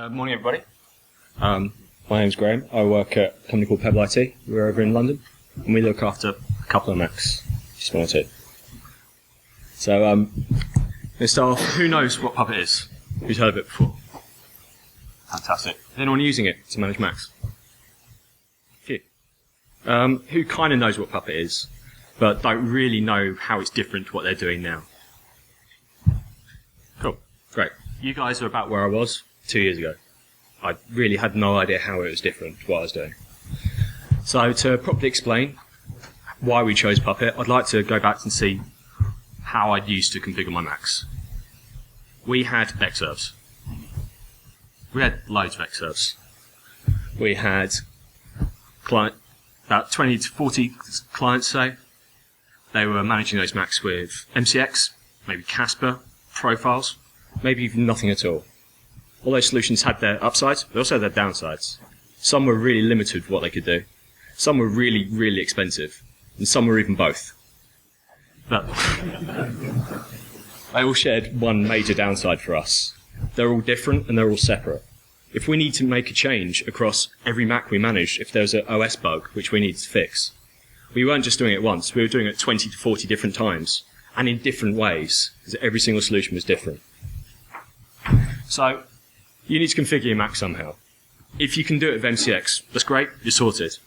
Morning, everybody. My name's Graham. I work at a company called pebble.it. We're over in London, and we look after a couple of Macs. Just one or two. So, let's start off. Who knows what Puppet is? Who's heard of it before? Fantastic. Is anyone using it to manage Macs? Few. Who kind of knows what Puppet is, but don't really know how it's different to what they're doing now? Cool. Great. You guys are about where I was 2 years ago. I really had no idea how it was different to what I was doing. So to properly explain why we chose Puppet, I'd like to go back and see how I'd used to configure my Macs. We had Xserves. We had loads of Xserves. We had about 20 to 40 clients, say. They were managing those Macs with MCX, maybe Casper, profiles, maybe even nothing at all. All those solutions had their upsides, but also their downsides. Some were really limited with what they could do. Some were really, really expensive. And some were even both. But they all shared one major downside for us. They're all different and they're all separate. If we need to make a change across every Mac we manage, if there's an OS bug which we need to fix, we weren't just doing it once, we were doing it 20 to 40 different times, and in different ways, because every single solution was different. So, you need to configure your Mac somehow. If you can do it with MCX, that's great, you're sorted.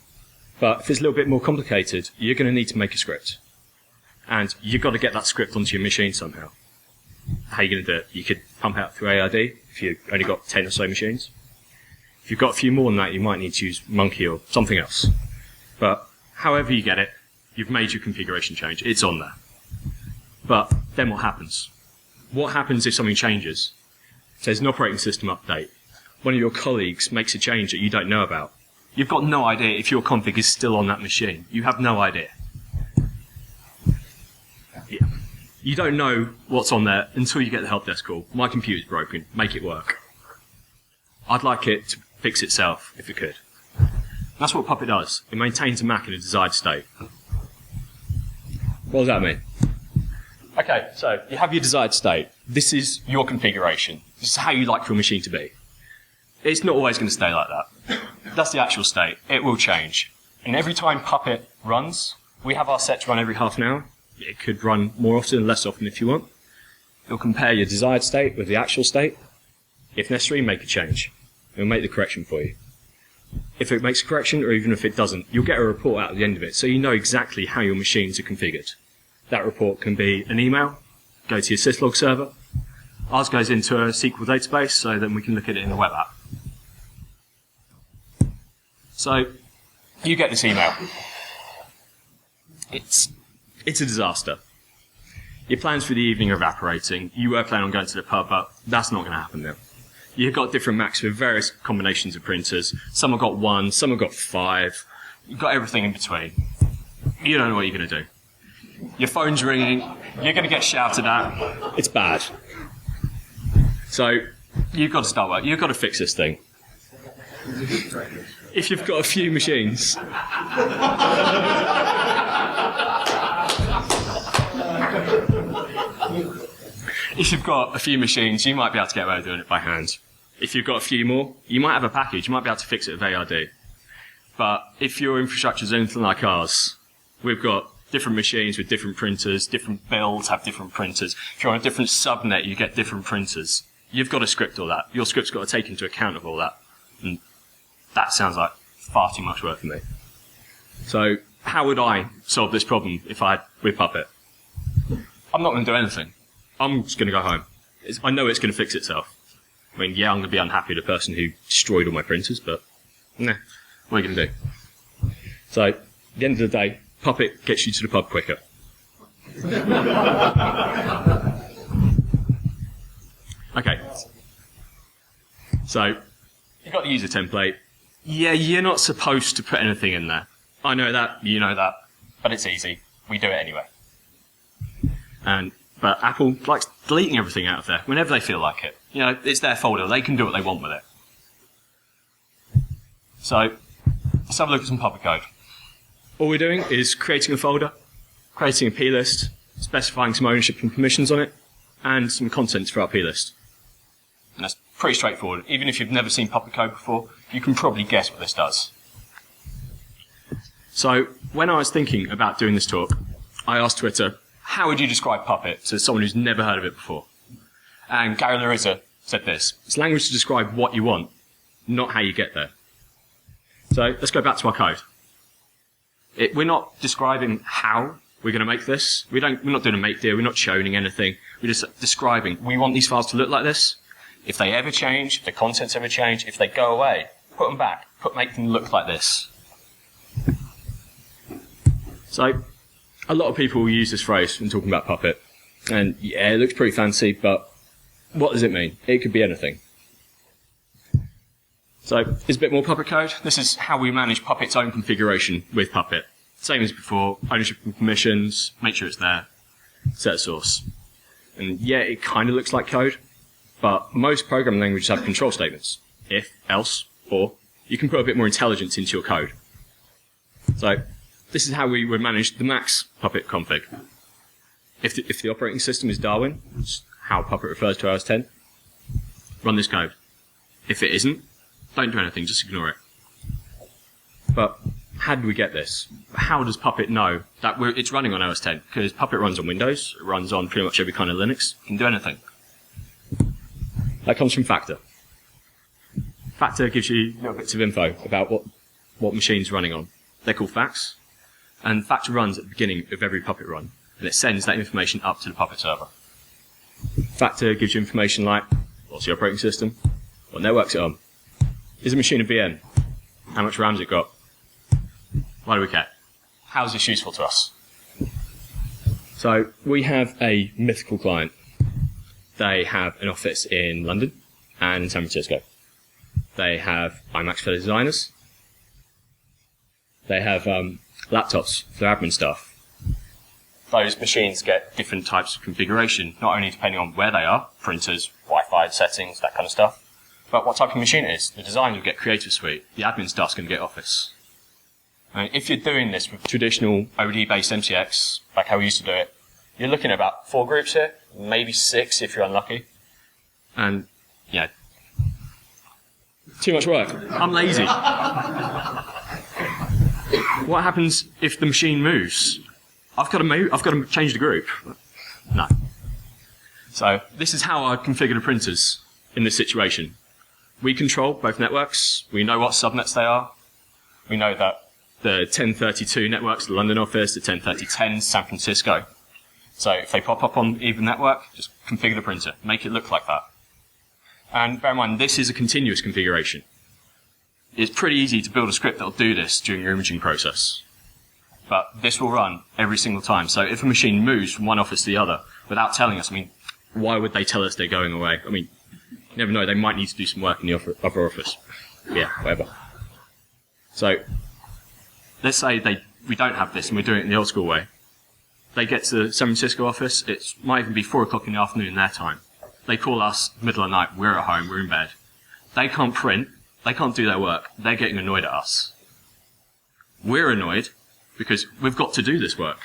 But if it's a little bit more complicated, you're going to need to make a script. And you've got to get that script onto your machine somehow. How are you going to do it? You could pump out through ARD if you've only got 10 or so machines. If you've got a few more than that, you might need to use Munki or something else. But however you get it, you've made your configuration change. It's on there. But then what happens? What happens if something changes? If there's an operating system update, one of your colleagues makes a change that you don't know about. You've got no idea if your config is still on that machine. You have no idea. Yeah. You don't know what's on there until you get the help desk call. My computer's broken. Make it work. I'd like it to fix itself if it could. That's what Puppet does. It maintains a Mac in a desired state. What does that mean? Okay, so you have your desired state. This is your configuration. This is how you like your machine to be. It's not always going to stay like that. That's the actual state. It will change. And every time Puppet runs, we have our sets run every half an hour. It could run more often and less often if you want. It'll compare your desired state with the actual state. If necessary, make a change. It'll make the correction for you. If it makes a correction, or even if it doesn't, you'll get a report out at the end of it, so you know exactly how your machines are configured. That report can be an email, go to your syslog server. Ours goes into a SQL database, so then we can look at it in the web app. So, you get this email. It's a disaster. Your plans for the evening are evaporating. You were planning on going to the pub, but that's not going to happen now. You've got different Macs with various combinations of printers. Some have got 1, some have got 5. You've got everything in between. You don't know what you're going to do. Your phone's ringing. You're going to get shouted at. It's bad. So, you've got to start work. You've got to fix this thing. If you've got a few machines... If you've got a few machines, you might be able to get away with doing it by hand. If you've got a few more, you might have a package. You might be able to fix it with ARD. But if your infrastructure is anything like ours, we've got different machines with different printers, different builds have different printers. If you're on a different subnet, you get different printers. You've got to script all that. Your script's got to take into account of all that. And that sounds like far too much work for me. So how would I solve this problem if I had with Puppet? I'm not going to do anything. I'm just going to go home. I know it's going to fix itself. I mean, yeah, I'm going to be unhappy with the person who destroyed all my printers, but nah, what are you going to do? So, at the end of the day, Puppet gets you to the pub quicker. Okay. So, you've got the user template. Yeah, you're not supposed to put anything in there. I know that, you know that, but it's easy. We do it anyway. But Apple likes deleting everything out of there whenever they feel like it. You know, it's their folder. They can do what they want with it. So, let's have a look at some Puppet code. All we're doing is creating a folder, creating a plist, specifying some ownership and permissions on it, and some contents for our plist. And that's pretty straightforward. Even if you've never seen Puppet code before, you can probably guess what this does. So when I was thinking about doing this talk, I asked Twitter, how would you describe Puppet to someone who's never heard of it before? And Gary Larissa said this: it's language to describe what you want, not how you get there. So let's go back to our code. We're not describing how we're going to make this. We're not doing a make deal. We're not choning anything. We're just describing, we want these files to look like this. If they ever change, if the contents ever change, if they go away, put them back. Make them look like this. So a lot of people will use this phrase when talking about Puppet. And yeah, it looks pretty fancy, but what does it mean? It could be anything. So there's a bit more Puppet code. This is how we manage Puppet's own configuration with Puppet. Same as before, ownership and permissions, make sure it's there, set a source. And yeah, it kind of looks like code, but most programming languages have control statements. If, else, or. You can put a bit more intelligence into your code. So this is how we would manage the max Puppet config. If the operating system is Darwin, which is how Puppet refers to OS 10, run this code. If it isn't, don't do anything, just ignore it. But how did we get this? How does Puppet know that it's running on OS 10? Because Puppet runs on Windows, it runs on pretty much every kind of Linux, it can do anything. That comes from Factor. Factor gives you little bits of info about what machine's running on. They're called facts, and Factor runs at the beginning of every Puppet run, and it sends that information up to the Puppet server. Factor gives you information like, what's the operating system? What network's it on? Is the machine a VM? How much RAM's it got? Why do we care? How is this useful to us? So we have a mythical client. They have an office in London and in San Francisco. They have iMacs for designers. They have laptops for their admin staff. Those machines get different types of configuration, not only depending on where they are, printers, Wi-Fi settings, that kind of stuff, but what type of machine it is. The designers will get Creative Suite. The admin staff's going to get Office. And if you're doing this with traditional OD-based MCX, like how we used to do it, you're looking at about 4 groups here, maybe 6 if you're unlucky. And, yeah, too much work. I'm lazy. What happens if the machine moves? I've got to change the group. No. So this is how I configure the printers in this situation. We control both networks. We know what subnets they are. We know that the 1032 network's the London office, the 103010 San Francisco. So if they pop up on either network, just configure the printer, make it look like that. And bear in mind, this is a continuous configuration. It's pretty easy to build a script that will do this during your imaging process. But this will run every single time. So if a machine moves from one office to the other without telling us, why would they tell us they're going away? You never know, they might need to do some work in the other office. Yeah, whatever. So let's say we don't have this and we're doing it in the old school way. They get to the San Francisco office, it might even be 4 o'clock in the afternoon their time. They call us middle of the night, we're at home, we're in bed. They can't print, they can't do their work, they're getting annoyed at us. We're annoyed because we've got to do this work.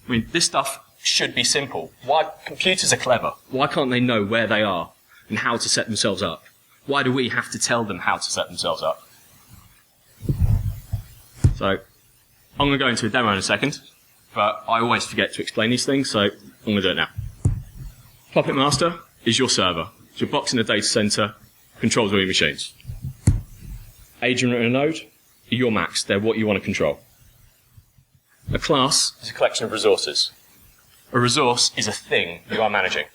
This stuff should be simple. Why computers are clever? Why can't they know where they are and how to set themselves up? Why do we have to tell them how to set themselves up? So, I'm going to go into a demo in a second, but I always forget to explain these things, so I'm going to do it now. Puppet Master is your server. It's your box in the data center, controls all your machines. Agent and a node are your Macs. They're what you want to control. A class is a collection of resources. A resource is a thing you are managing.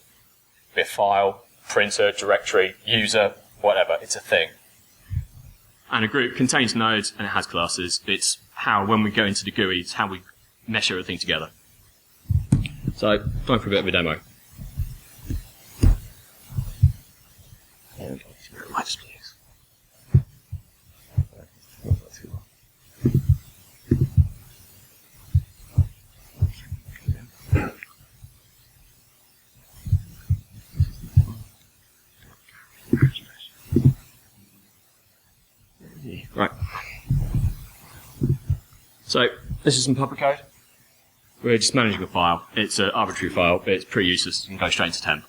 Be a file, printer, directory, user, whatever. It's a thing. And a group contains nodes and it has classes. It's how, when we go into the GUI, it's how we mesh everything together. So, time for a bit of a demo. Right. So, this is some Puppet code. We're just managing a file. It's an arbitrary file, but it's pretty useless and goes straight into temp.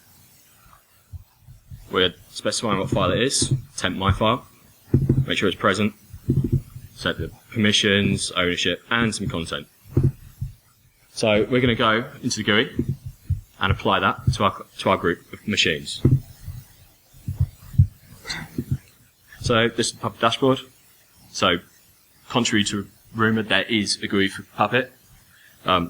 we're specifying what file it is, temp my file, make sure it's present, set the permissions, ownership, and some content. So we're going to go into the GUI and apply that to our group of machines. So this is the Puppet dashboard. So contrary to rumour, there is a GUI for Puppet. So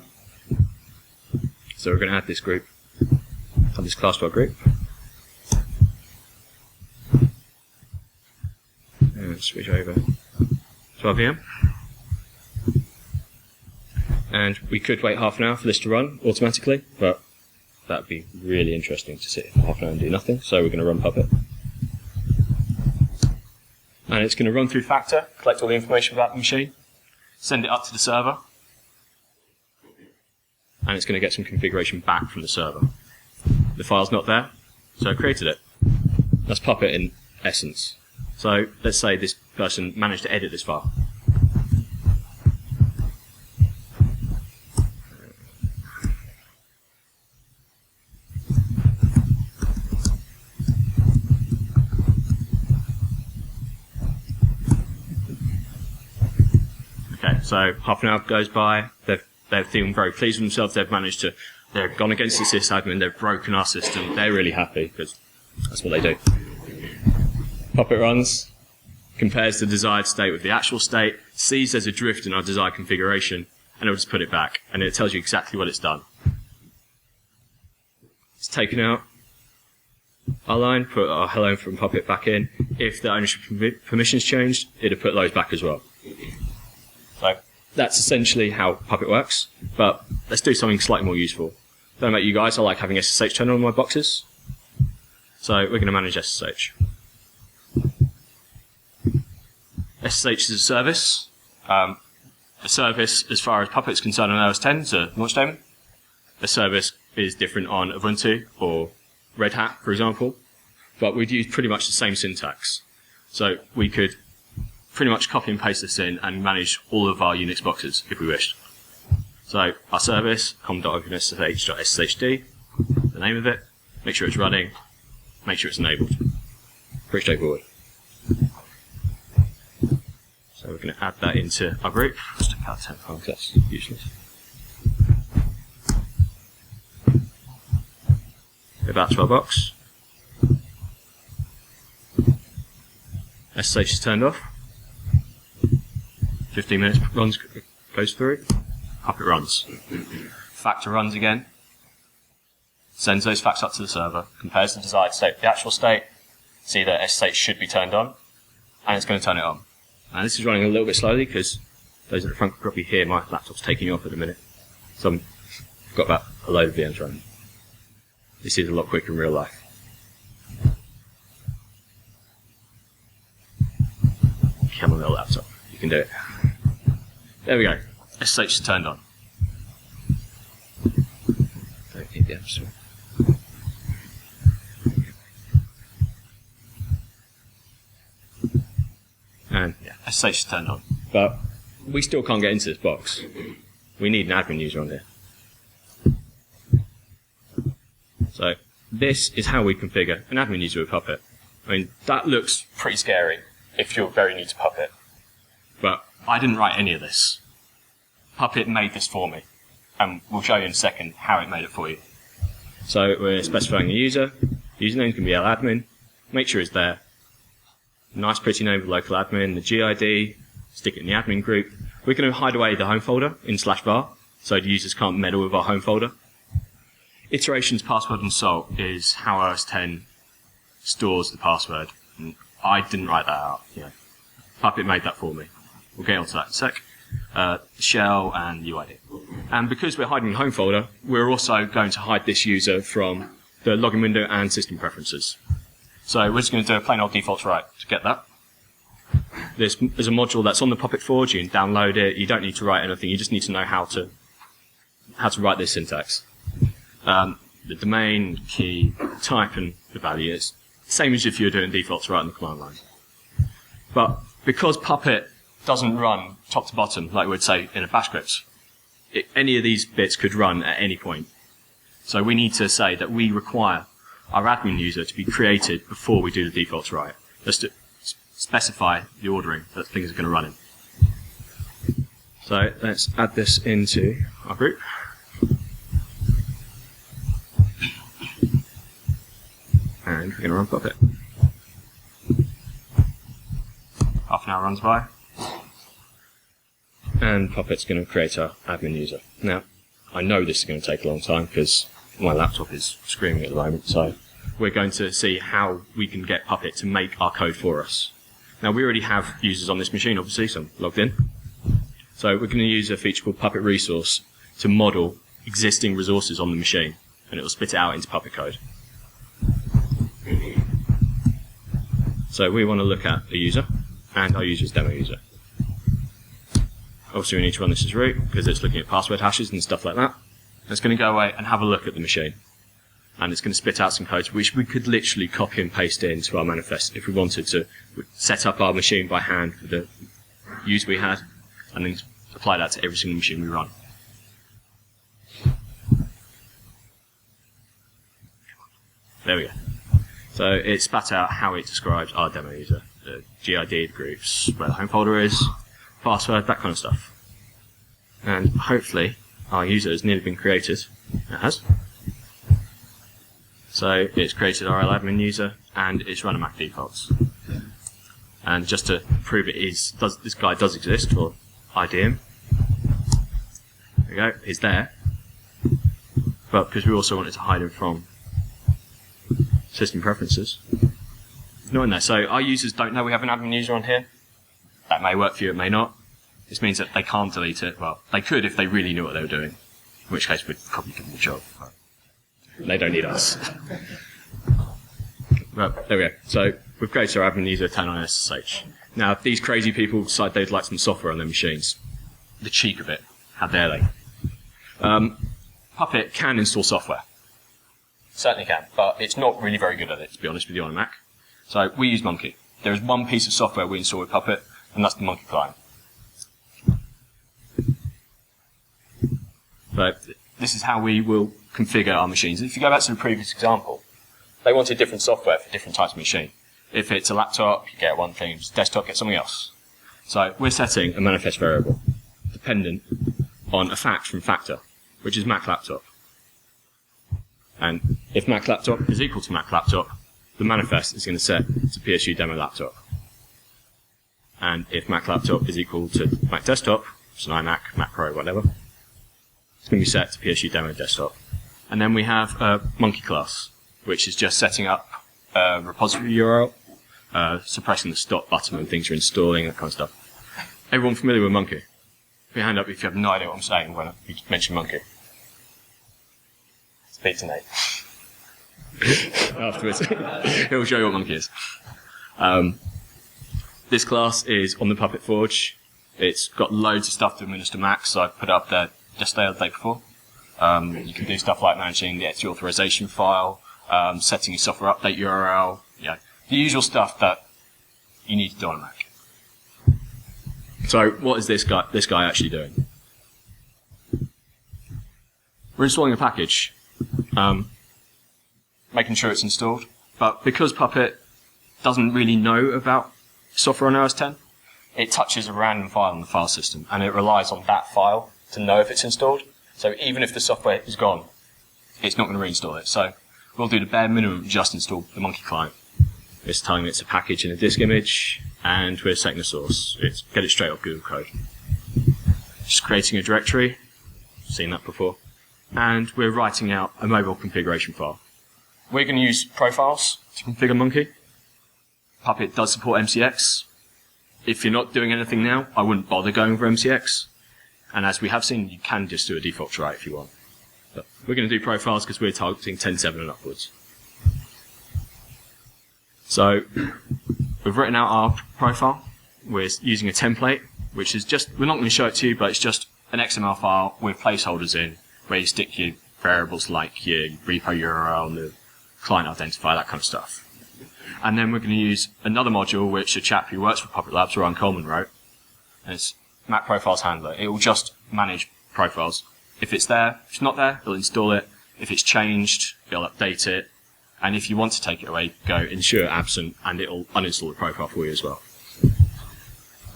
we're going to add this group, add this class to our group. And switch over to our VM. And we could wait half an hour for this to run automatically, but that would be really interesting to sit for half an hour and do nothing. So we're going to run Puppet. And it's going to run through Factor, collect all the information about the machine, send it up to the server, and it's going to get some configuration back from the server. The file's not there, so I created it. That's Puppet in essence. So let's say this person managed to edit this file. Okay, so half an hour goes by, they're feeling very pleased with themselves, they've gone against the sysadmin, they've broken our system, they're really happy, because that's what they do. Puppet runs, compares the desired state with the actual state, sees there's a drift in our desired configuration, and it'll just put it back, and it tells you exactly what it's done. It's taken out our line, put our hello from Puppet back in. If the ownership permissions changed, it'll put those back as well. So that's essentially how Puppet works, but let's do something slightly more useful. I don't know about you guys, I like having SSH turned on my boxes. So we're going to manage SSH. SSH is a service. A service, as far as Puppet's concerned on OS 10, is a launch daemon. A service is different on Ubuntu or Red Hat, for example, but we'd use pretty much the same syntax. So we could pretty much copy and paste this in and manage all of our Unix boxes if we wished. So our service, com.openssh.sshd, the name of it, make sure it's running, make sure it's enabled. Pretty straightforward. So we're going to add that into our group. Let's take out 10 files, that's useless. Go back to our box. SSH is turned off. 15 minutes goes through. Puppet runs. Factor runs again. Sends those facts up to the server. Compares the desired state with the actual state. See that SSH should be turned on. And it's going to turn it on. Now this is running a little bit slowly because those at the front can probably hear my laptop's taking off at the minute. So I've got about a load of VMs running. This is a lot quicker in real life. Come on, little laptop. You can do it. There we go. SSH is turned on. Don't need the App Store. And yeah, SSH is turned on. But we still can't get into this box. We need an admin user on here. So this is how we configure an admin user with Puppet. I mean, that looks pretty scary if you're very new to Puppet. But I didn't write any of this. Puppet made this for me. And we'll show you in a second how it made it for you. So we're specifying a user. Username can be admin. Make sure it's there. Nice pretty name of local admin, the GID, stick it in the admin group. We're going to hide away the home folder in /var, so the users can't meddle with our home folder. Iterations, password, and salt is how OS 10 stores the password. And I didn't write that out. Puppet made that for me. We'll get onto that in a sec. Shell and UID. And because we're hiding the home folder, we're also going to hide this user from the login window and system preferences. So we're just going to do a plain old default write to get that. There's a module that's on the Puppet Forge. You can download it. You don't need to write anything. You just need to know how to write this syntax. The domain, key, type, and the value is the same as if you were doing defaults right on the command line. But because Puppet doesn't run top to bottom, like we'd say in a bash script, any of these bits could run at any point. So we need to say that we require our admin user to be created before we do the defaults right, just to specify the ordering that things are going to run in. So let's add this into our group. And we're going to run Puppet. Half an hour runs by. And Puppet's going to create our admin user. Now, I know this is going to take a long time because my laptop is screaming at the moment, so we're going to see how we can get Puppet to make our code for us. Now, we already have users on this machine, obviously, so I'm logged in. So we're going to use a feature called Puppet Resource to model existing resources on the machine, and it will spit it out into Puppet code. So we want to look at a user and our user's demo user. Obviously, we need to run this as root because it's looking at password hashes and stuff like that. And it's going to go away and have a look at the machine. And it's going to spit out some code which we could literally copy and paste into our manifest if we wanted to set up our machine by hand with the user we had and then apply that to every single machine we run. There we go. So it spat out how it describes our demo user, the GID, the groups, where the home folder is, password, that kind of stuff. And hopefully our user has nearly been created. It has. So it's created our admin user and it's run a Mac defaults. And just to prove this guy does exist, or ID him. There we go, he's there. But because we also wanted to hide him from system preferences, not in there. So our users don't know we have an admin user on here. That may work for you, it may not. This means that they can't delete it. Well, they could if they really knew what they were doing, in which case we'd probably give them a job. But they don't need us. But there we go. So we've created our admin user, turn on SSH. Now, if these crazy people decide they'd like some software on their machines, the cheek of it, how dare they? Puppet can install software. Certainly can, but it's not really very good at it, to be honest with you, on a Mac. So we use Munki. There is one piece of software we install with Puppet, and that's the Munki client. But this is how we will configure our machines. If you go back to the previous example, they wanted different software for different types of machine. If it's a laptop, you get one thing. If it's a desktop, get something else. So we're setting a manifest variable dependent on a fact from factor, which is Mac laptop. And if Mac laptop is equal to Mac laptop, the manifest is going to set to PSU demo laptop. And if Mac laptop is equal to Mac desktop, it's an iMac, Mac Pro, whatever, it's going to be set to PSU demo desktop. And then we have a Munki class, which is just setting up a repository URL, suppressing the stop button when things are installing, that kind of stuff. Everyone familiar with Munki? Put your hand up if you have no idea what I'm saying when you mention Munki. Speak to Nate. Afterwards. He'll show you what Munki is. This class is on the Puppet Forge. It's got loads of stuff to administer Mac, so I put it up there yesterday or the day before. You can do stuff like managing the XE authorization file, setting your software update URL, the usual stuff that you need to do on a Mac. So what is this guy actually doing? We're installing a package, making sure it's installed, but because Puppet doesn't really know about software on OS X, it touches a random file in the file system, and it relies on that file to know if it's installed. So even if the software is gone, it's not going to reinstall it. So we'll do the bare minimum, just install the Munki client. It's telling me it's a package in a disk image, and we're setting the source. It's get it straight off Google Code. Just creating a directory, seen that before, and we're writing out a mobile configuration file. We're going to use profiles to configure Munki. Puppet does support MCX. If you're not doing anything now, I wouldn't bother going for MCX. And as we have seen, you can just do a default try if you want. But we're going to do profiles because we're targeting 10.7 and upwards. So we've written out our profile. We're using a template, which is just, we're not going to show it to you, but it's just an XML file with placeholders in where you stick your variables like your repo URL and the client identifier, that kind of stuff. And then we're going to use another module which a chap who works for Puppet Labs, Ryan Coleman, wrote. And it's Mac Profiles Handler. It will just manage profiles. If it's there, if it's not there, it'll install it. If it's changed, it'll update it. And if you want to take it away, go ensure absent, and it'll uninstall the profile for you as well.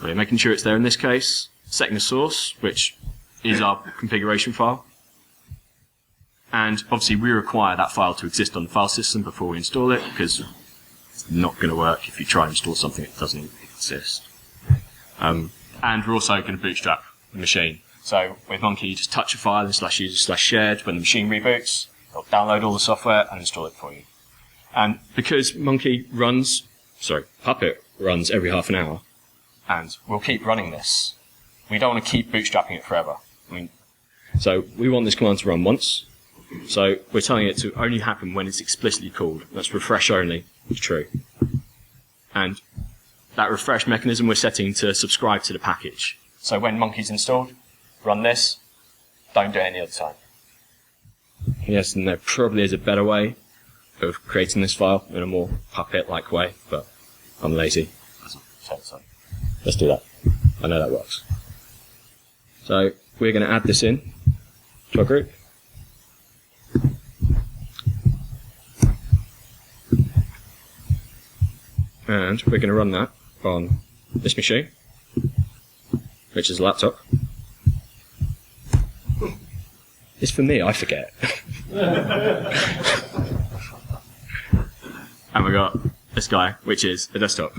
We're making sure it's there in this case, setting the source, which is our configuration file. And obviously we require that file to exist on the file system before we install it, because it's not going to work if you try and install something that doesn't exist. And we're also going to bootstrap the machine. So with Munki, you just touch a file in /user/shared. When the machine reboots, it'll download all the software and install it for you. And because Puppet runs every half an hour, and we'll keep running this, we don't want to keep bootstrapping it forever. So we want this command to run once. So we're telling it to only happen when it's explicitly called. That's refresh only. It's true. And that refresh mechanism we're setting to subscribe to the package. So when Munki's installed, run this. Don't do it any other time. Yes, and there probably is a better way of creating this file in a more Puppet-like way, but I'm lazy. So let's do that. I know that works. So we're going to add this in to our group. And we're going to run that on this machine, which is a laptop. It's for me, I forget. And we got this guy, which is a desktop.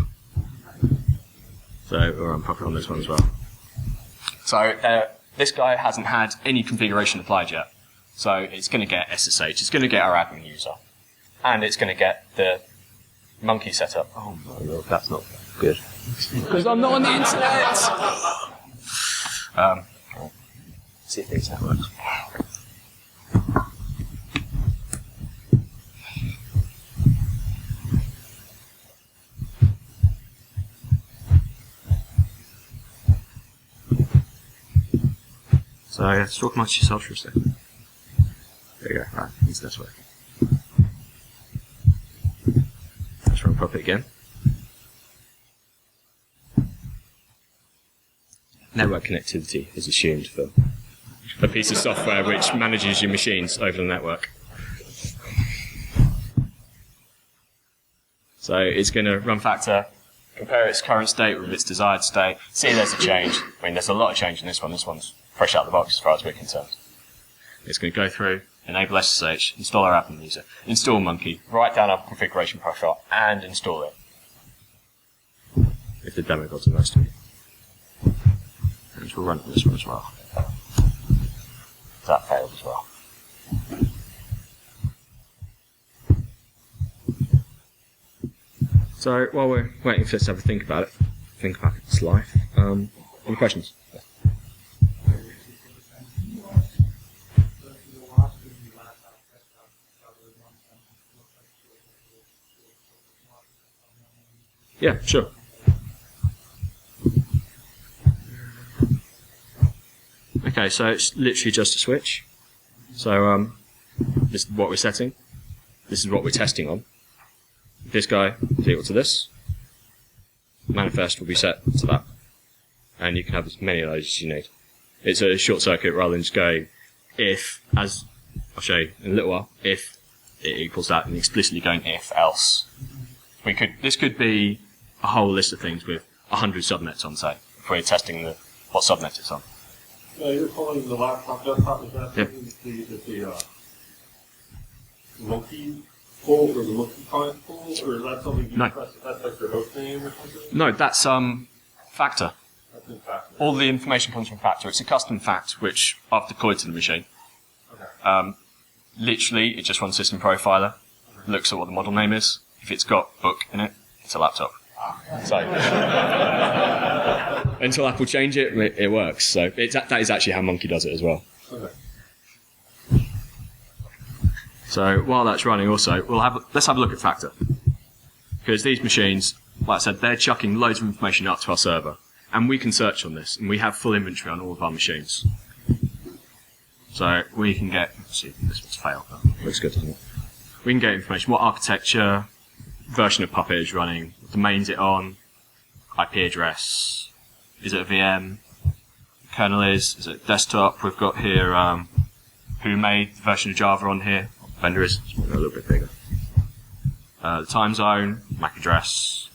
So we'll run Puppet on this one as well. So this guy hasn't had any configuration applied yet. So it's going to get SSH, it's going to get our admin user, and it's going to get the Munki setup. Oh my god, that's not good. Because I'm not on the internet! See if these works. So I have to talk amongst yourselves for a second. There you go, right, it's this way. Let's run Puppet again. Network connectivity is assumed for a piece of software which manages your machines over the network. So it's going to run factor, compare its current state with its desired state, see if there's a change. I mean, there's a lot of change in this one. This one's fresh out of the box as far as we're concerned. It's going to go through, enable SSH, install our admin user, install Munki, write down our configuration profile, and install it. If the demo got to nice to me. And we'll run this one as well. That failed as well. So while we're waiting for us to have a think about its life, any questions? Yeah, sure. Okay, so it's literally just a switch. So this is what we're setting. This is what we're testing on. This guy is equal to this. Manifest will be set to that. And you can have as many of those as you need. It's a short circuit rather than just going if, as I'll show you in a little while, if it equals that, and explicitly going if else. This could be a whole list of things with 100 subnets on, say, if we're testing what subnet it's on. You're calling the laptop desktop, is that Yep. the Munki pull or the Munki client pull, or is that something you press, that's like your host name or something? No, that's factor. That's in factor. All the information comes from factor. It's a custom fact which I've deployed to the machine. Okay. Literally, it just runs system profiler, looks at what the model name is. If it's got book in it, it's a laptop. So until Apple change it, it works. So that is actually how Munki does it as well. Okay. So while that's running, also let's have a look at factor, because these machines, like I said, they're chucking loads of information up to our server, and we can search on this, and we have full inventory on all of our machines. So we can get. Let's see, this one's failed. But looks good, doesn't it? We can get information: what architecture, version of Puppet is running, what domain's it on, IP address, is it a VM, kernel is it desktop? We've got here who made the version of Java on here, vendor is, a little bit bigger. the time zone, MAC address,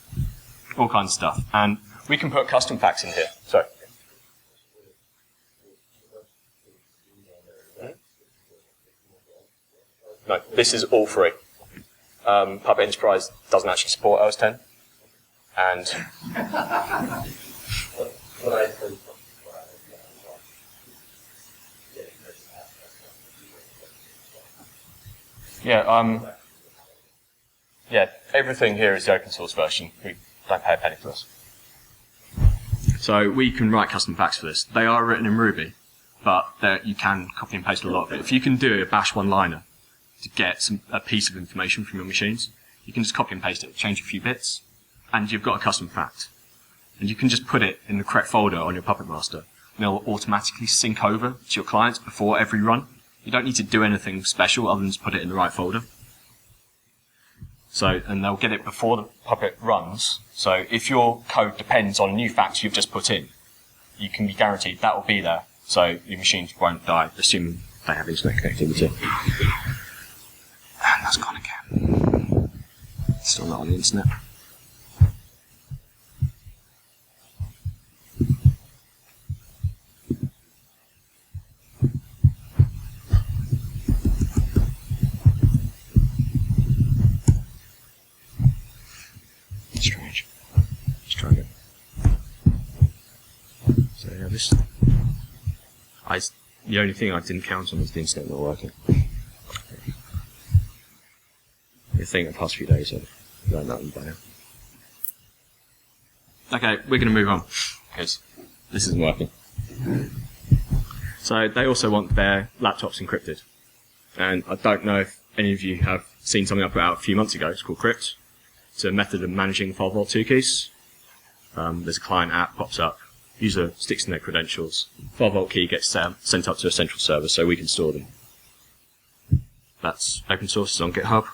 all kinds of stuff. And we can put custom facts in here. Sorry. No, this is all free. Puppet Enterprise doesn't actually support OS 10. And yeah, everything here is the open source version. We don't pay a penny for this. So we can write custom facts for this. They are written in Ruby, but you can copy and paste a lot of it. If you can do a bash one-liner to get a piece of information from your machines, you can just copy and paste it, change a few bits, and you've got a custom fact. And you can just put it in the correct folder on your Puppet Master, and it'll automatically sync over to your clients before every run. You don't need to do anything special other than just put it in the right folder. So, and they'll get it before the Puppet runs. So if your code depends on new facts you've just put in, you can be guaranteed that will be there. So your machines won't die, assuming they have internet connectivity. And that's gone again. Still not on the internet. Strange. Let's try again. So yeah, the only thing I didn't count on was the internet not working. I think the past few days I've learned that by now. Okay, we're going to move on because this isn't working. So they also want their laptops encrypted, and I don't know if any of you have seen something I put out a few months ago. It's called Crypt. It's a method of managing 502 keys. There's a client app pops up. User sticks in their credentials. 5-volt key gets sent up to a central server so we can store them. That's open source. It's on GitHub.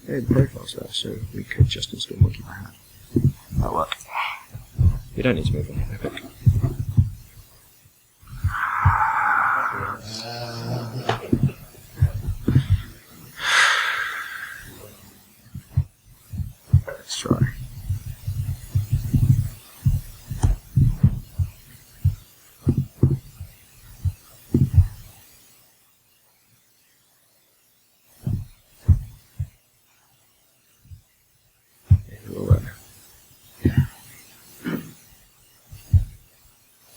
Yeah, the profile's there, so we could just install Munki by hand. That'll work. We don't need to move on. Epic. Let's try.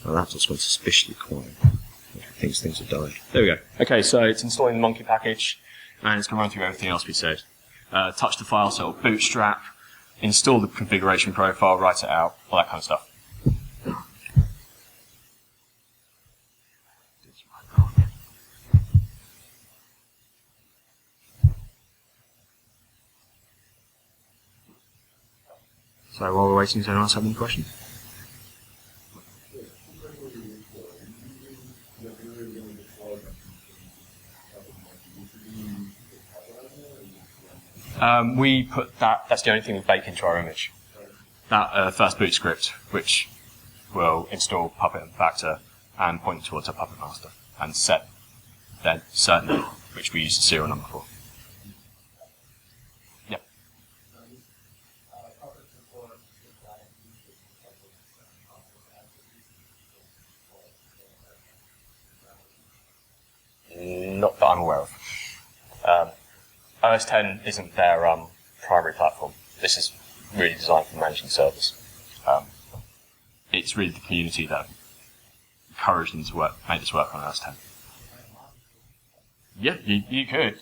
Well, that just went suspiciously quiet. Things have died. There we go. Okay, so it's installing the Munki package, and it's going to run through everything else we said. Touch the file, so it'll bootstrap, install the configuration profile, write it out, all that kind of stuff. So while we're waiting, does anyone else have any questions? We put that's the only thing we bake into our image. That first boot script, which will install Puppet and Factor and point towards a Puppet Master and set then certain, which we use the serial number for. Yep. Not that I'm aware of. OS 10 isn't their primary platform. This is really designed for managing servers. It's really the community that encouraged them to make this work on OS 10. Yeah, you could.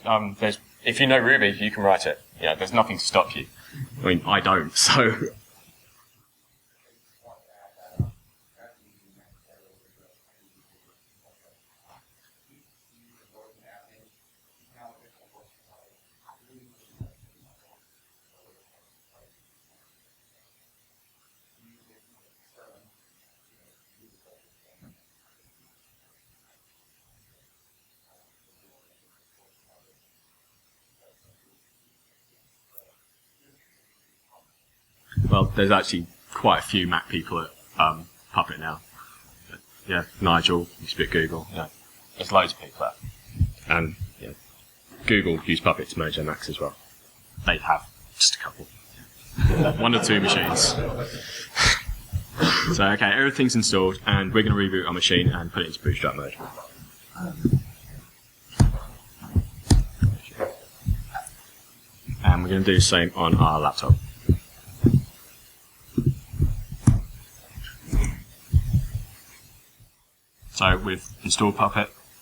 If you know Ruby, you can write it. Yeah, there's nothing to stop you. I mean, I don't, so. Well, there's actually quite a few Mac people at Puppet now. Yeah, Nigel used to be at Google. Yeah, there's loads of people there. And yeah, Google use Puppet to manage their Macs as well. They have just a couple. 1 or 2 machines. So, okay, everything's installed, and we're going to reboot our machine and put it into bootstrap mode. And we're going to do the same on our laptop. So we've installed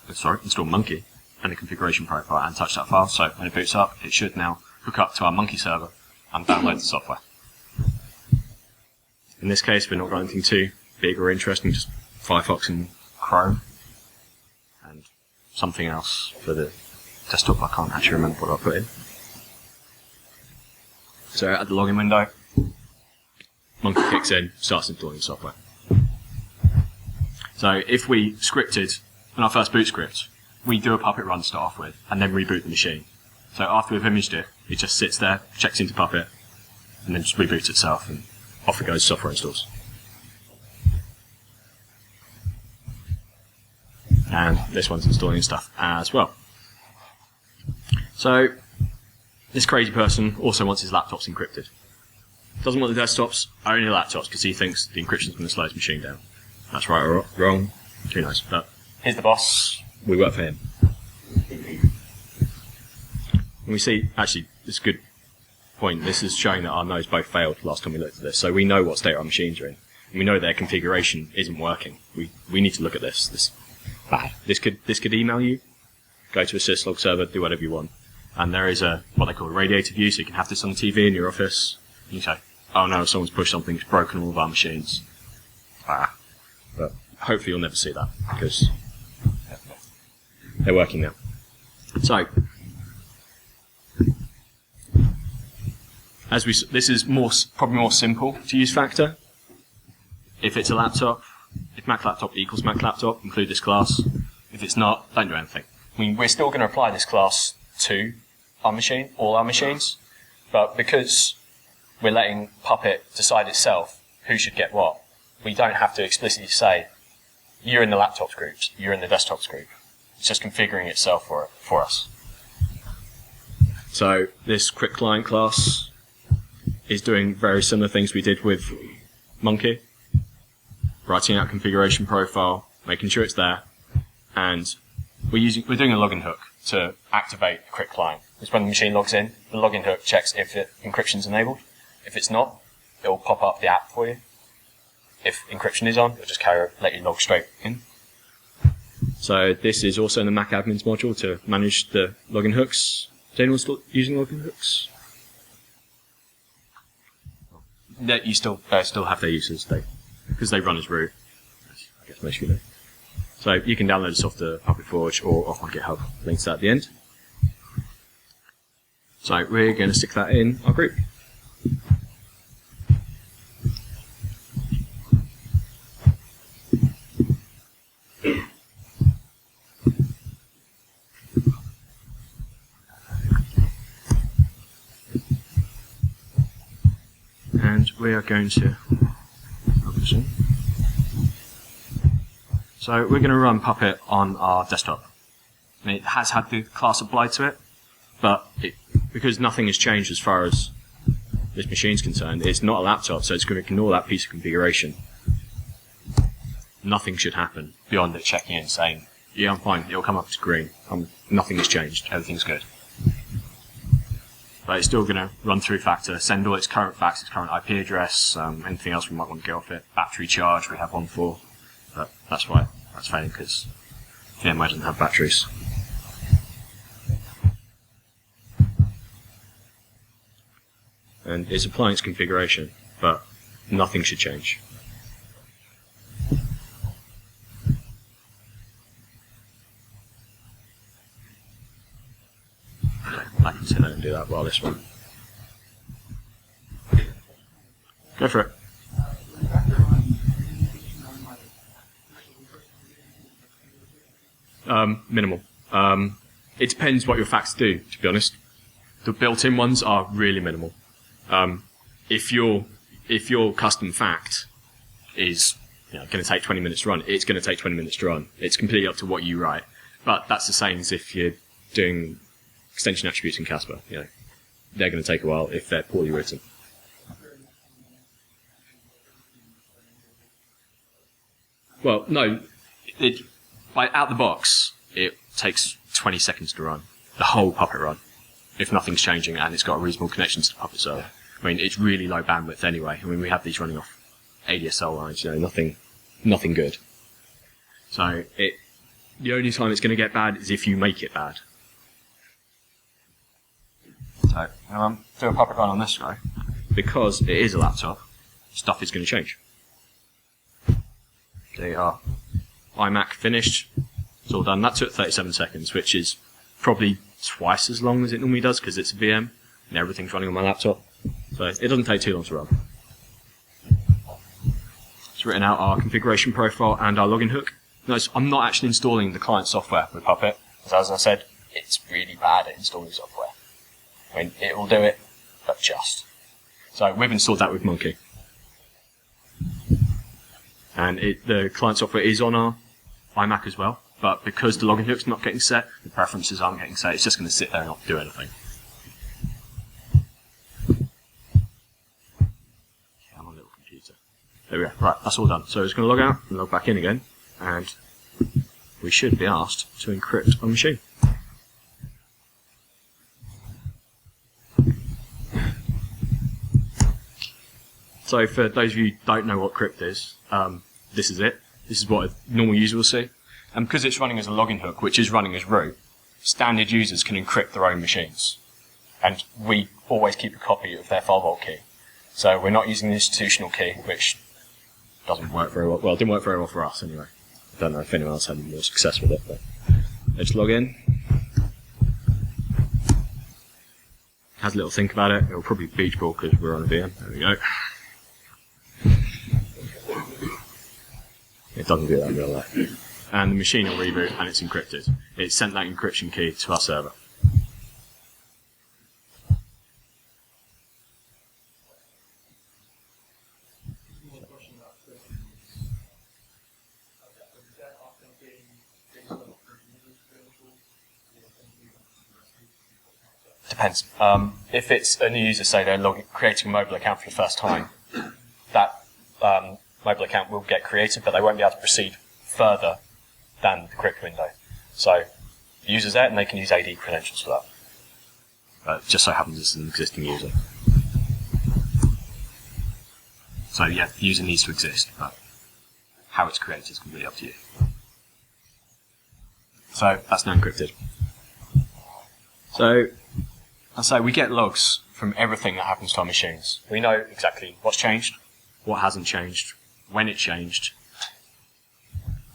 installed Munki and the configuration profile and touched that file. So when it boots up, it should now hook up to our Munki server and download the software. In this case, we're not got anything too big or interesting, just Firefox and Chrome, and something else for the desktop. I can't actually remember what I put in. So at the login window, Munki kicks in, starts installing the software. So if we scripted, in our first boot script, we do a Puppet run to start off with, and then reboot the machine. So after we've imaged it, it just sits there, checks into Puppet, and then just reboots itself, and off it goes, software installs. And this one's installing stuff as well. So this crazy person also wants his laptops encrypted. Doesn't want the desktops, only laptops, because he thinks the encryption's going to slow his machine down. That's right or wrong, who knows. But here's the boss, we work for him. And we see, actually, this is a good point. This is showing that our nodes both failed last time we looked at this. So we know what state our machines are in. And we know their configuration isn't working. We need to look at this. This bad. This could email you, go to a syslog server, do whatever you want. And there is what they call a radiator view, so you can have this on the TV in your office. You say, oh no, someone's pushed something, it's broken all of our machines. But hopefully you'll never see that, because they're working now. So, this is probably more simple to use factor. If it's a laptop, if Mac laptop equals Mac laptop, include this class. If it's not, don't do anything. I mean, we're still going to apply this class to our machine, all our machines, but because we're letting Puppet decide itself who should get what, we don't have to explicitly say, you're in the laptops groups, you're in the desktops group. It's just configuring itself for us. So this quick client class is doing very similar things we did with Munki. Writing out configuration profile, making sure it's there, and we're doing a login hook to activate the quick client. It's when the machine logs in, the login hook checks if encryption's enabled. If it's not, it will pop up the app for you. If encryption is on, it'll just let you log straight in. So this is also in the Mac admins module to manage the login hooks. Is anyone still using login hooks? They still have their uses, because they run as root. I guess most of you know. So you can download this off the Puppet Forge or off my GitHub. Links to that at the end. So we're going to stick that in our group. And we are going to So we're going to run Puppet on our desktop. And it has had the class applied to it, but because nothing has changed as far as this machine's concerned, it's not a laptop, so it's going to ignore that piece of configuration. Nothing should happen beyond it checking in saying, yeah, I'm fine, it'll come up as green. Nothing has changed, everything's good. But it's still going to run through factor, send all its current facts, its current IP address, anything else we might want to get off it. Battery charge, we have one for. But that's why that's failing, because VMware doesn't have batteries. And it's applying its configuration, but nothing should change. I can sit there and do that while this one. Go for it. Minimal. It depends what your facts do, to be honest. The built-in ones are really minimal. If your custom fact is, going to take 20 minutes to run. It's going to take 20 minutes to run. It's completely up to what you write. But that's the same as if you're doing extension attributes in Casper. They're going to take a while if they're poorly written. Well, no. Out the box, it takes 20 seconds to run. The whole Puppet run. If nothing's changing and it's got a reasonable connection to the Puppet server. I mean, it's really low bandwidth anyway. I mean, we have these running off ADSL lines, nothing good. So the only time it's going to get bad is if you make it bad. So, do a Puppet run on this guy. Because it is a laptop, stuff is going to change. There you are. iMac finished. It's all done. That took 37 seconds, which is probably twice as long as it normally does because it's a VM and everything's running on my laptop. So it doesn't take too long to run. It's written out our configuration profile and our login hook. Notice I'm not actually installing the client software with Puppet, because as I said, it's really bad at installing software. I mean, it will do it, but just. So we've installed that with Munki. And the client software is on our iMac as well, but because the login hook's not getting set, the preferences aren't getting set, it's just going to sit there and not do anything. Come on, little computer. There we go. Right, that's all done. So it's going to log out and log back in again, and we should be asked to encrypt our machine. So for those of you who don't know what crypt is, this is it. This is what a normal user will see. And because it's running as a login hook, which is running as root, standard users can encrypt their own machines. And we always keep a copy of their 5-volt key. So we're not using the institutional key, which doesn't work very well. Well, it didn't work very well for us anyway. I don't know if anyone else had more success with it, but let's log in. Has a little think about it. It'll probably be beach ball because we're on a VM. There we go. It doesn't do that in real life. And the machine will reboot and it's encrypted. It sent that encryption key to our server. Depends. If it's a new user, say they're creating a mobile account for the first time, that mobile account will get created, but they won't be able to proceed further than the crypt window. So the user's there and they can use AD credentials for that. But it just so happens it's an existing user. So yeah, the user needs to exist, but how it's created is completely up to you. So that's now encrypted. So I say we get logs from everything that happens to our machines. We know exactly what's changed, what hasn't changed, when it changed,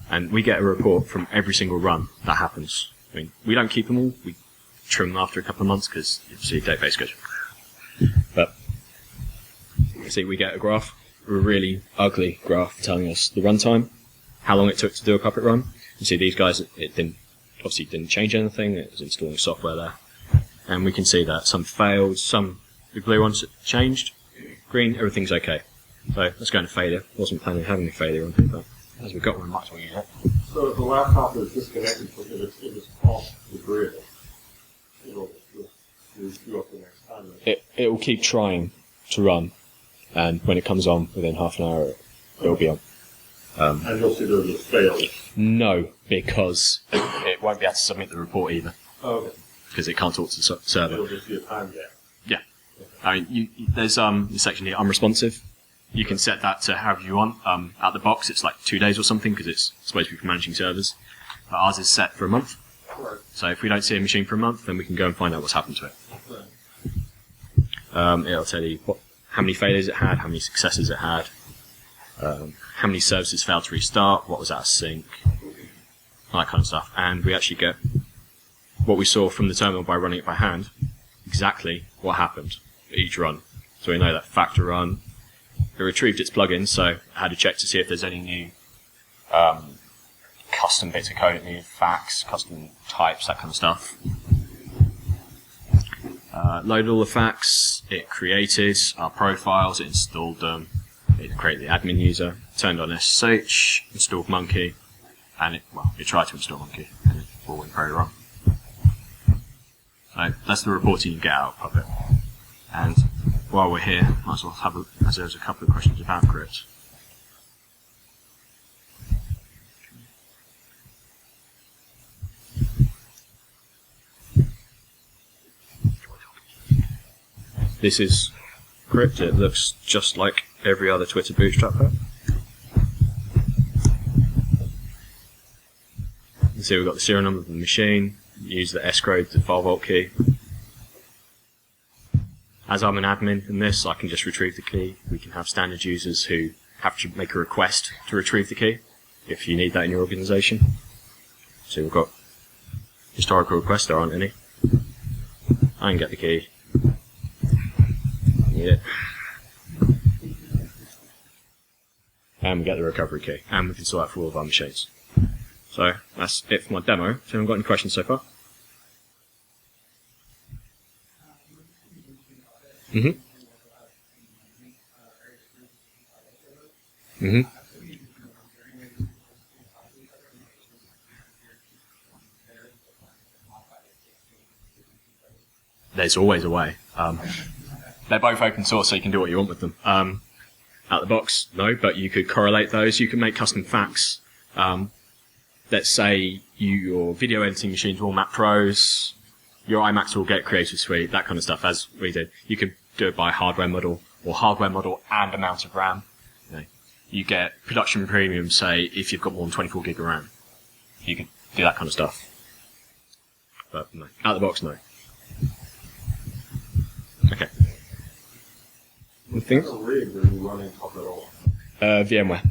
and we get a report from every single run that happens. I mean, we don't keep them all. We trim them after a couple of months because obviously the database goes. But you see, we get a graph, a really ugly graph telling us the runtime, how long it took to do a Puppet run. You see, these guys, it obviously didn't change anything. It was installing software there. And we can see that some failed, some the blue ones changed, green, everything's okay. So let's go into failure. Wasn't planning on having a failure on here, but as we've got one, we might as well use it. So if the laptop is disconnected from it, it's off the grid, it'll do up the next time. It will keep trying to run, and when it comes on within half an hour, it'll be on. And you'll see there's a fail. No, because it won't be able to submit the report either. Oh, okay. Because it can't talk to the server. It'll just be a time gap. Yeah. I mean, there's this section here, unresponsive. You can set that to however you want. Out the box, it's like 2 days or something because it's supposed to be for managing servers. But ours is set for a month. Right. So if we don't see a machine for a month, then we can go and find out what's happened to it. Right. It'll tell you how many failures it had, how many successes it had, how many services failed to restart, what was out of sync, all that kind of stuff. And we actually get what we saw from the terminal by running it by hand, exactly what happened for each run. So we know that factor run, it retrieved its plugins, so I had to check to see if there's any new custom bits of code, new facts, custom types, that kind of stuff. Loaded all the facts, it created our profiles, it installed them, it created the admin user, turned on SSH, installed Munki, and it tried to install Munki, and it all went very wrong. So that's the reporting you get out of Puppet. And while we're here, might as well have a, as there's a couple of questions about grit. This is Crypt. It looks just like every other Twitter bootstrapper. You can see we've got the serial number of the machine, use the escrow, the file vault key. As I'm an admin in this, I can just retrieve the key. We can have standard users who have to make a request to retrieve the key, if you need that in your organization. So we've got historical requests, there aren't any. I can get the key. Need it. And we get the recovery key, and we can sort out for all of our machines. So that's it for my demo. So anyone got any questions so far? Mm-hmm. Mm-hmm. There's always a way. They're both open source, so you can do what you want with them. Out the box, no, but you could correlate those. You can make custom facts. Let's say your video editing machines are all Mac Pros. Your iMacs will get Creative Suite, that kind of stuff, as we did. You could do it by hardware model, or hardware model and amount of RAM. You get production premium, say, if you've got more than 24 gig of RAM. You can do that kind of stuff. But no, out of the box, no. Okay. What rig are you running top it all? VMware.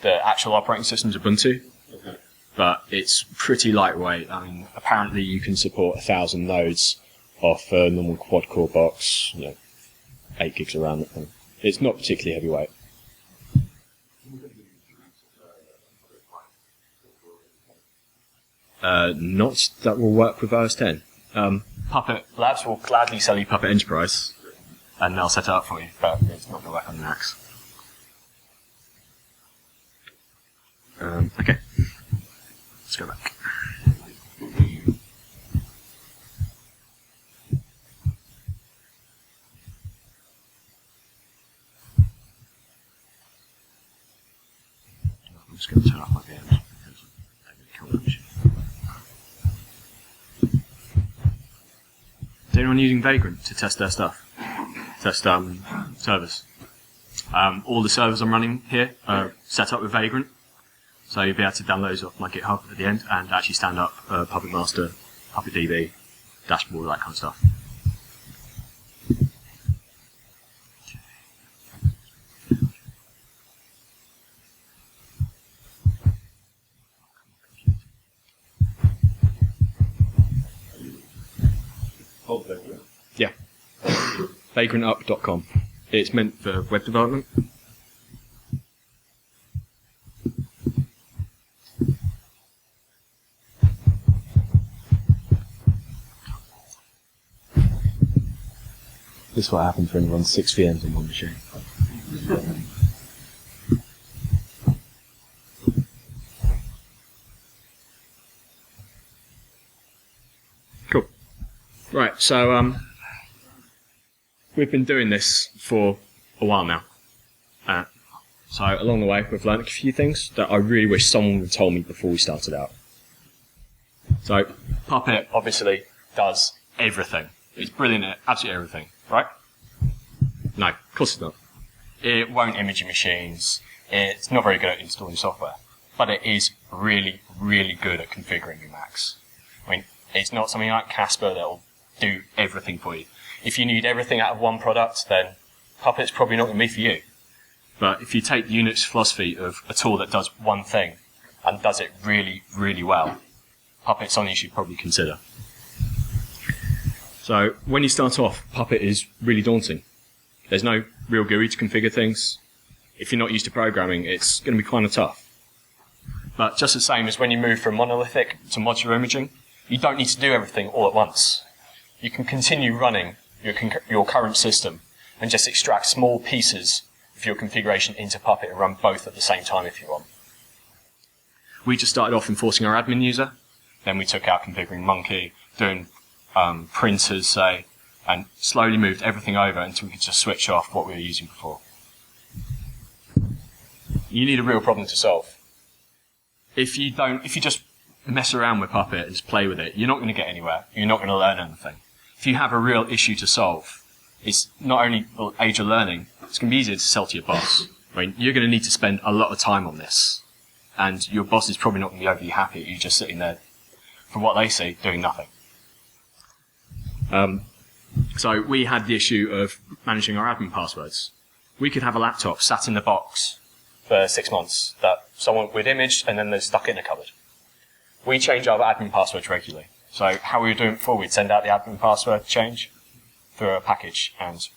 The actual operating system is Ubuntu, Okay. but it's pretty lightweight. I mean, apparently you can support 1,000 nodes off a normal quad-core box, 8 gigs of RAM. It's not particularly heavyweight. Not that will work with OS 10. Puppet Labs will gladly sell you Puppet Enterprise, and they'll set it up for you, but it's not going to work on the Macs. Okay, let's go back. I'm just going to turn off my VMs because I'm going to kill that machine. Is anyone using Vagrant to test their stuff? Test servers. All the servers I'm running here are set up with Vagrant, so you'll be able to download those off my GitHub at the end and actually stand up Puppet Master, Puppet DB, dashboard, that kind of stuff. Yeah. Vagrantup.com. It's meant for web development. This is what happens when you run 6 VMs in one machine. Cool. Right, so we've been doing this for a while now. So along the way, we've learned a few things that I really wish someone would have told me before we started out. So Puppet obviously does everything. It's brilliant at absolutely everything, right? No, of course it's not. It won't image your machines. It's not very good at installing software. But it is really, really good at configuring your Macs. I mean, it's not something like Casper that will do everything for you. If you need everything out of one product, then Puppet's probably not going to be for you. But if you take the Unix philosophy of a tool that does one thing and does it really, really well, Puppet's something you should probably consider. So when you start off, Puppet is really daunting. There's no real GUI to configure things. If you're not used to programming, it's going to be kind of tough. But just the same as when you move from monolithic to modular imaging, you don't need to do everything all at once. You can continue running your current system and just extract small pieces of your configuration into Puppet and run both at the same time if you want. We just started off enforcing our admin user. Then we took out configuring Munki, doing printers, say, and slowly moved everything over until we could just switch off what we were using before. You need a real problem to solve. If you just mess around with Puppet and just play with it, you're not going to get anywhere. You're not going to learn anything. If you have a real issue to solve, it's not only age of learning, it's going to be easier to sell to your boss. I mean, you're going to need to spend a lot of time on this, and your boss is probably not going to be overly happy at you just sitting there, from what they see, doing nothing. So we had the issue of managing our admin passwords. We could have a laptop sat in the box for 6 months that someone would image and then they're stuck in a cupboard. We change our admin passwords regularly. So how we were doing before, we'd send out the admin password change through a package, and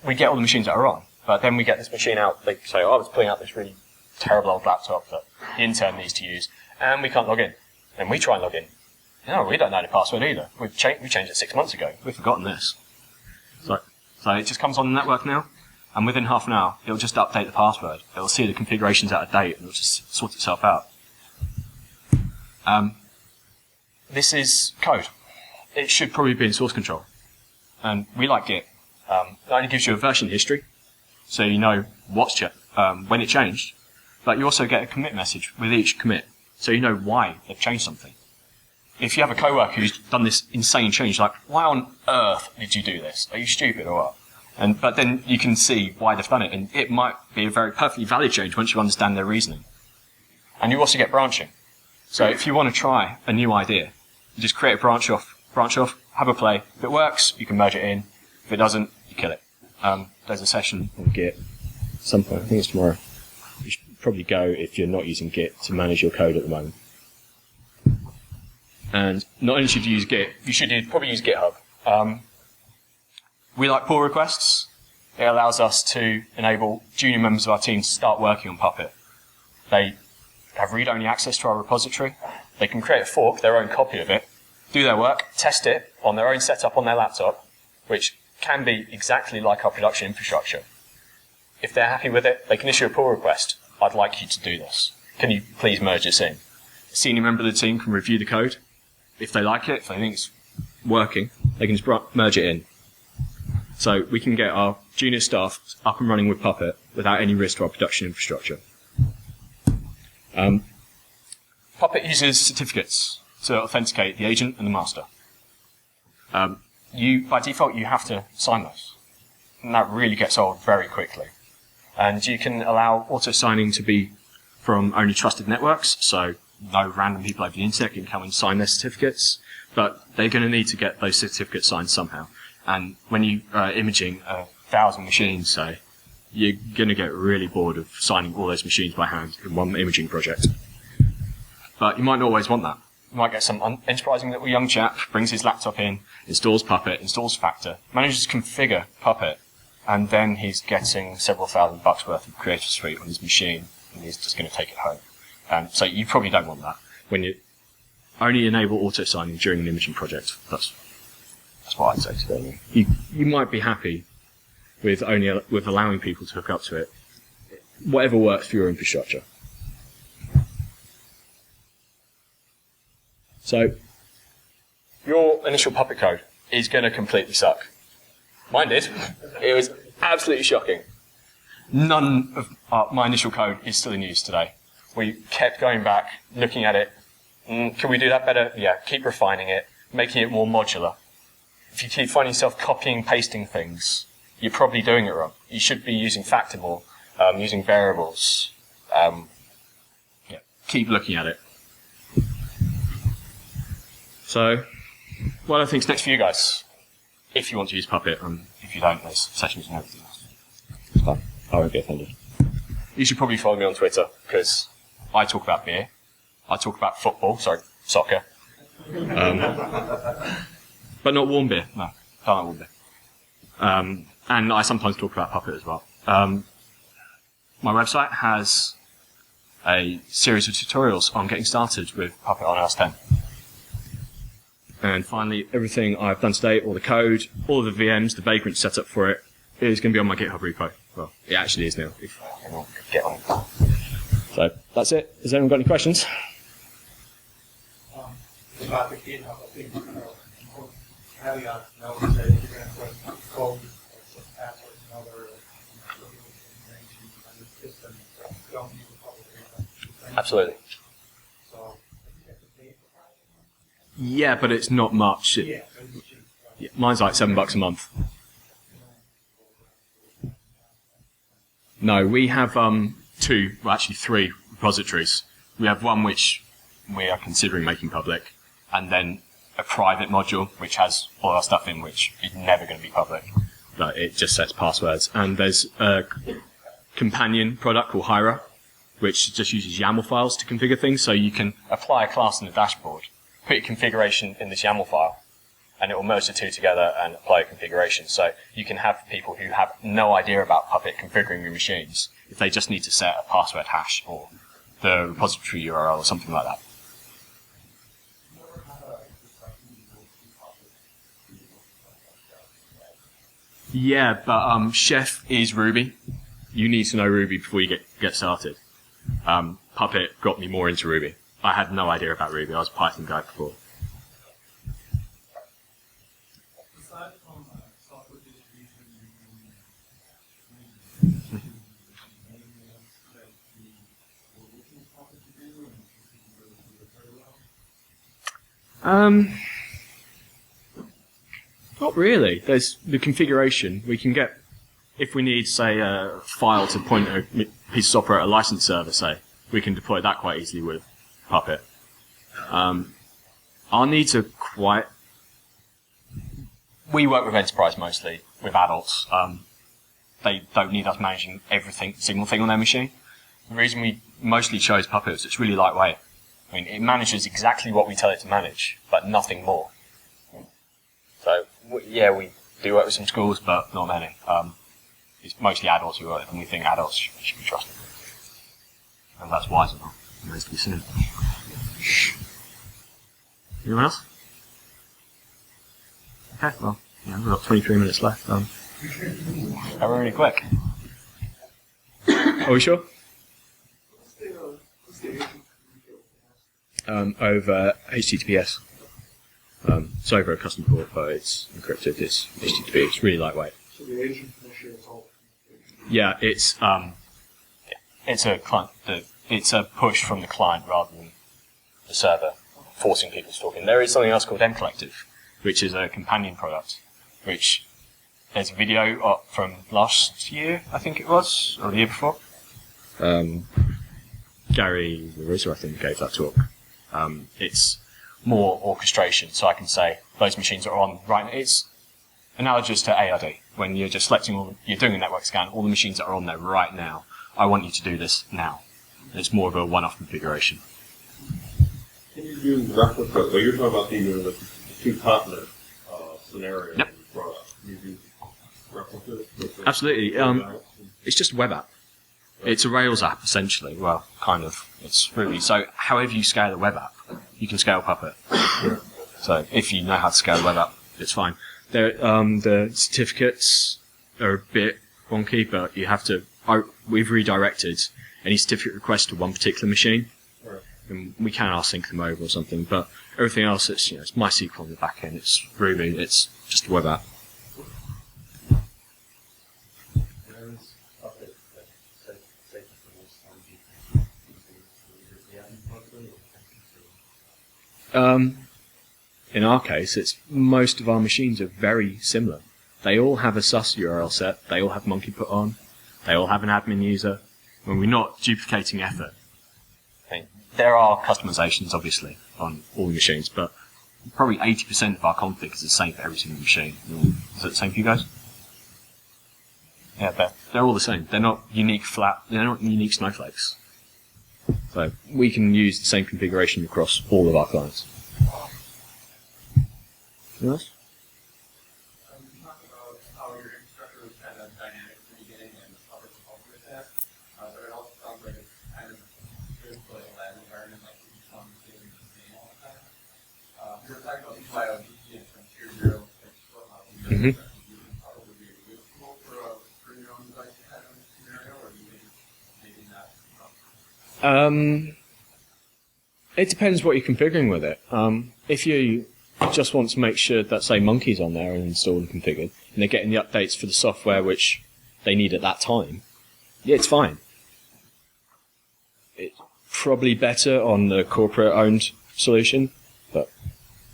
we get all the machines that are on. But then we get this machine out, they say, oh, I was pulling out this really terrible old laptop that the intern needs to use, and we can't log in. And we try and log in. No, we don't know the password either. We changed it 6 months ago. We've forgotten this. So it just comes on the network now, and within half an hour, it'll just update the password. It'll see the configuration's out of date, and it'll just sort itself out. This is code. It should probably be in source control. And we like Git. It only gives you a version history, so you know when it changed. But you also get a commit message with each commit, so you know why they've changed something. If you have a coworker who's done this insane change, like, why on earth did you do this? Are you stupid or what? But then you can see why they've done it, and it might be a very perfectly valid change once you understand their reasoning. And you also get branching. So if you want to try a new idea, you just create a branch off, have a play. If it works, you can merge it in. If it doesn't, you kill it. There's a session on Git at some point, I think it's tomorrow. You should probably go, if you're not using Git, to manage your code at the moment. And not only should you use Git, you should probably use GitHub. We like pull requests. It allows us to enable junior members of our team to start working on Puppet. They have read-only access to our repository. They can create a fork, their own copy of it, do their work, test it on their own setup on their laptop, which can be exactly like our production infrastructure. If they're happy with it, they can issue a pull request. I'd like you to do this. Can you please merge this in? A senior member of the team can review the code. If they like it, if they think it's working, they can just merge it in. So we can get our junior staff up and running with Puppet without any risk to our production infrastructure. Puppet uses certificates to authenticate the agent and the master. By default, you have to sign those. And that really gets old very quickly. And you can allow auto-signing to be from only trusted networks, so no random people over the internet can come and sign their certificates, but they're going to need to get those certificates signed somehow. And when you are imaging 1,000 machines, say, you're going to get really bored of signing all those machines by hand in one imaging project. But you might not always want that. You might get some enterprising little young chap, brings his laptop in, installs Puppet, installs Factor, manages to configure Puppet, and then he's getting several $1,000 worth of Creative Suite on his machine, and he's just going to take it home. So you probably don't want that. When you only enable auto-signing during an imaging project, that's what I'd say to them. You might be happy with allowing people to hook up to it. Whatever works for your infrastructure. So, your initial Puppet code is going to completely suck. Mine did. It was absolutely shocking. None of my initial code is still in use today. We kept going back, looking at it. Can we do that better? Yeah, keep refining it, making it more modular. If you keep finding yourself copying and pasting things, you're probably doing it wrong. You should be using Factor more, using variables. Keep looking at it. So, what I think is next for you guys, if you want to use Puppet, if you don't, there's sessions and everything else. It's fine. I won't get offended. You should probably follow me on Twitter, because I talk about beer, I talk about soccer, but not warm beer. No, don't like warm beer. And I sometimes talk about Puppet as well. My website has a series of tutorials on getting started with Puppet on OS 10. And finally, everything I've done today, all the code, all the VMs, the vagrant setup for it, is going to be on my GitHub repo. Well, it actually is now. If anyone could get on. So that's it. Has anyone got any questions? About the GitHub, I think caveat notes that you're going to put code or some passwords and other information on the system that don't use the public data. Absolutely. So you have to pay for that? Yeah, but it's not much. Yeah, so it's cheap. Yeah, mine's like $7 a month. No, we have three repositories. We have one which we are considering making public, and then a private module which has all our stuff in, which is never going to be public. But it just sets passwords. And there's a companion product called Hyra, which just uses YAML files to configure things. So you can apply a class in the dashboard, put your configuration in this YAML file, and it will merge the two together and apply a configuration. So you can have people who have no idea about Puppet configuring your machines if they just need to set a password hash or the repository URL or something like that. Yeah, but Chef is Ruby. You need to know Ruby before you get started. Puppet got me more into Ruby. I had no idea about Ruby. I was a Python guy before. Aside from software distribution, anything else that you were looking for Puppet to do and you do it very well? Not really. There's the configuration. We can get, if we need, say, a file to point a piece of software at a license server, say, we can deploy that quite easily with Puppet. Our needs are quite... We work with enterprise mostly, with adults. They don't need us managing single thing on their machine. The reason we mostly chose Puppet is it's really lightweight. I mean, it manages exactly what we tell it to manage, but nothing more. So, yeah, we do work with some schools, but not many. It's mostly adults who work with, and we think adults should be trusted. And that's wise enough. Remains to be seen. Anyone else? Okay, well, yeah, we've got 23 minutes left. We're really quick. Are we sure? Over HTTPS. It's over a custom port, but it's encrypted. It's HTTP. It's really lightweight. So the agent can share its whole. Yeah, it's a client. It's a push from the client rather than the server, forcing people to talk in. There is something else called mCollective, which is a companion product, which there's a video up from last year, I think it was, or the year before. Gary LaRusso, I think, gave that talk. It's more orchestration, so I can say those machines are on right now. It's analogous to ARD, when you're just selecting you're doing a network scan, all the machines that are on there right now, I want you to do this now. It's more of a one-off configuration. Can you do replica? So you're talking about the two-continent scenario. Yep. Product. Can you do replicas? Absolutely. It's just a web app. It's a Rails app, essentially. Well, kind of. It's Ruby. So however you scale a web app, you can scale Puppet. So if you know how to scale a web app, it's fine. The certificates are a bit wonky, but you have to... we've redirected any certificate request to one particular machine. Right. And we can async them over or something, but everything else, it's it's MySQL on the back end, it's Ruby, it's just a web app. In our case, most of our machines are very similar. They all have a SUS URL set, they all have Munki put on, they all have an admin user, and we're not duplicating effort. There are customizations, obviously, on all the machines, but probably 80% of our config is the same for every single machine. Is that the same for you guys? Yeah, they're all the same. They're not unique they're not unique snowflakes. So we can use the same configuration across all of our clients. Anything else? You talked about how your infrastructure was kind of dynamic from the beginning and the Puppet to help with that, but it also sounds like it's kind of good for like a lab environment, like you come doing the same all the time. We were talking about BYOD and from tier 0 to 4 level. Probably be a good tool for your own device to have in It depends what you're configuring with it. If you just want to make sure that, say, Munki's on there and installed and configured, and they're getting the updates for the software which they need at that time, yeah, it's fine. It's probably better on the corporate-owned solution, but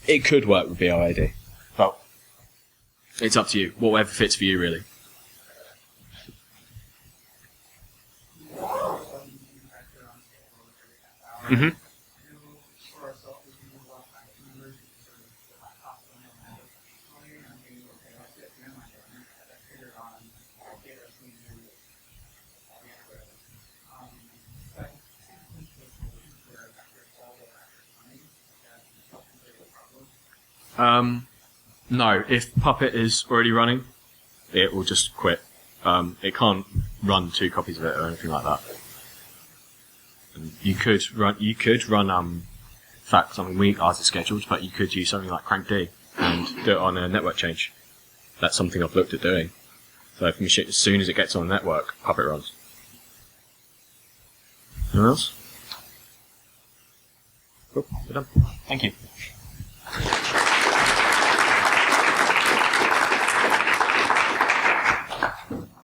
it could work with BOID. But it's up to you. Whatever fits for you, really. Mm-hmm. No, if Puppet is already running, it will just quit. It can't run 2 copies of it or anything like that. And you could run, in fact, ours is scheduled, but you could use something like crankd and do it on a network change. That's something I've looked at doing. So if machine, as soon as it gets on the network, Puppet runs. Anyone else? Cool, we're done. Thank you.